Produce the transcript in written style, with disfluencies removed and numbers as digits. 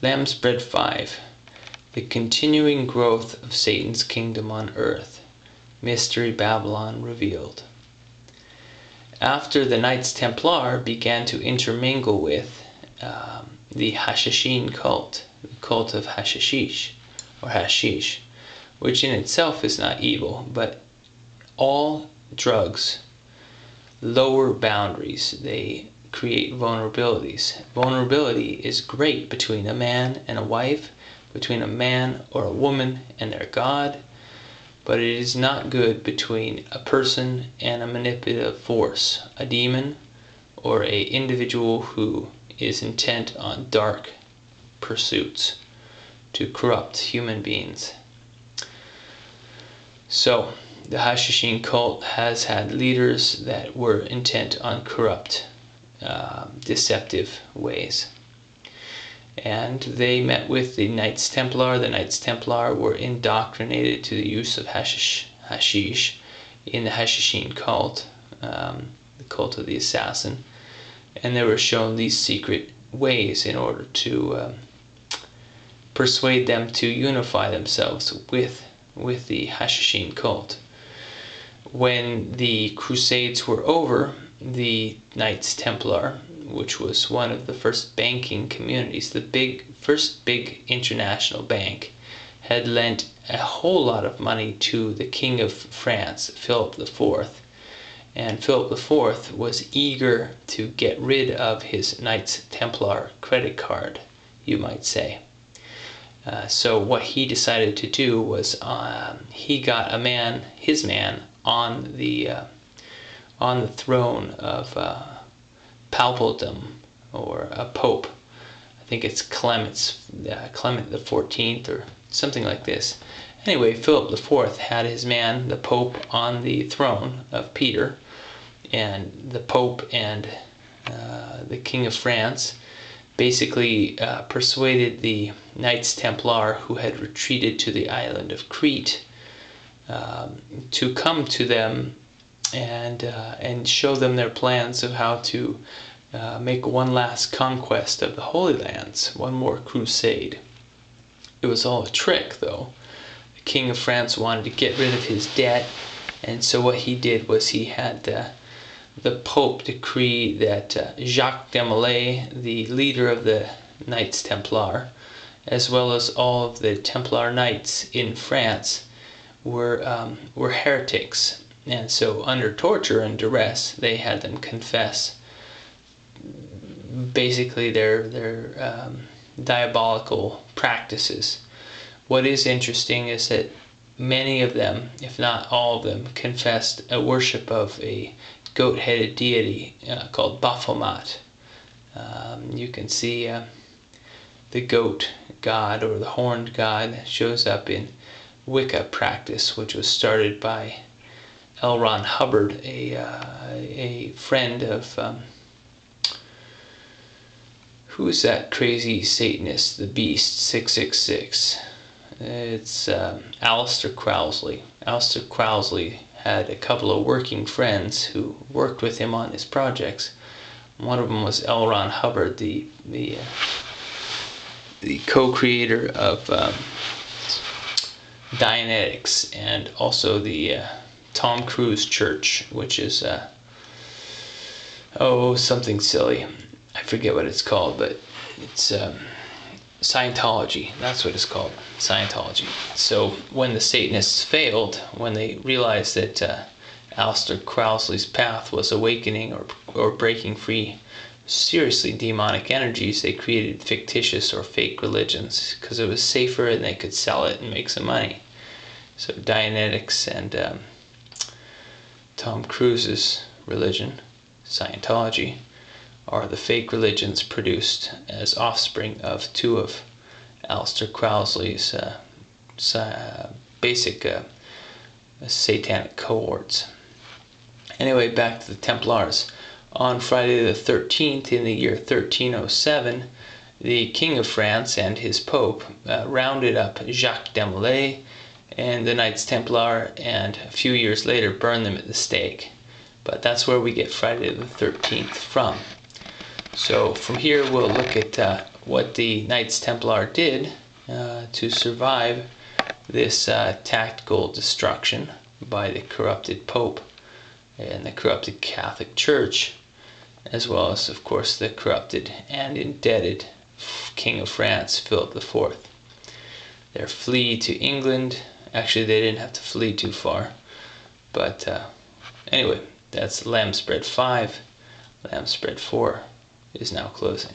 Lamb's Bread 5. The continuing growth of Satan's kingdom on earth. Mystery Babylon revealed. After the Knights Templar began to intermingle with the Hashishin cult, the cult of hashish, or hashish, which in itself is not evil, but all drugs lower boundaries. They create vulnerabilities. Vulnerability is great between a man and a wife, between a man or a woman and their God, but it is not good between a person and a manipulative force, a demon, or an individual who is intent on dark pursuits to corrupt human beings. So, the Hashishin cult has had leaders that were intent on corrupt, deceptive ways. And they met with the Knights Templar. The Knights Templar were indoctrinated to the use of hashish in the Hashishin cult, the cult of the assassin. And they were shown these secret ways in order to persuade them to unify themselves with the Hashishin cult. When the Crusades were over, the Knights Templar, which was one of the first banking communities, the first big international bank, had lent a whole lot of money to the King of France, Philip IV. And Philip IV was eager to get rid of his Knights Templar credit card, you might say. So what he decided to do was he got his man, on the throne of Papaldom, or a pope. I think it's Clement the 14th or something like this. Anyway, Philip IV had his man, the Pope, on the throne of Peter, and the Pope and the King of France basically persuaded the Knights Templar, who had retreated to the island of Crete, to come to them and show them their plans of how to make one last conquest of the Holy Lands, one more crusade. It was all a trick, though. The King of France wanted to get rid of his debt, and so what he did was he had the Pope decree that Jacques de Molay, the leader of the Knights Templar, as well as all of the Templar Knights in France, were heretics. And so under torture and duress, they had them confess basically their diabolical practices. What is interesting is that many of them, if not all of them, confessed a worship of a goat-headed deity called Baphomet. You can see the goat god, or the horned god, shows up in Wicca practice, which was started by L. Ron Hubbard, a friend of who is that crazy Satanist, the Beast 666? It's Aleister Crowley. Aleister Crowley had a couple of working friends who worked with him on his projects. One of them was L. Ron Hubbard, the co-creator of Dianetics, and also the Tom Cruise Church, which is something silly. I forget what it's called, but it's Scientology. That's what it's called, Scientology. So when the Satanists failed, when they realized that Aleister Crowley's path was awakening or breaking free seriously demonic energies, they created fictitious or fake religions because it was safer and they could sell it and make some money. So Dianetics and Tom Cruise's religion, Scientology, are the fake religions produced as offspring of two of Aleister Crowley's basic satanic cohorts. Anyway, back to the Templars. On Friday the 13th in the year 1307, the King of France and his Pope rounded up Jacques de Molay and the Knights Templar, and a few years later burned them at the stake. But that's where we get Friday the 13th from. So from here we'll look at what the Knights Templar did to survive this tactical destruction by the corrupted Pope and the corrupted Catholic Church, as well as, of course, the corrupted and indebted King of France, Philip IV. Their flee to England, actually they didn't have to flee too far, but anyway, that's Lamb Spread 5. Lamb Spread 4 is now closing.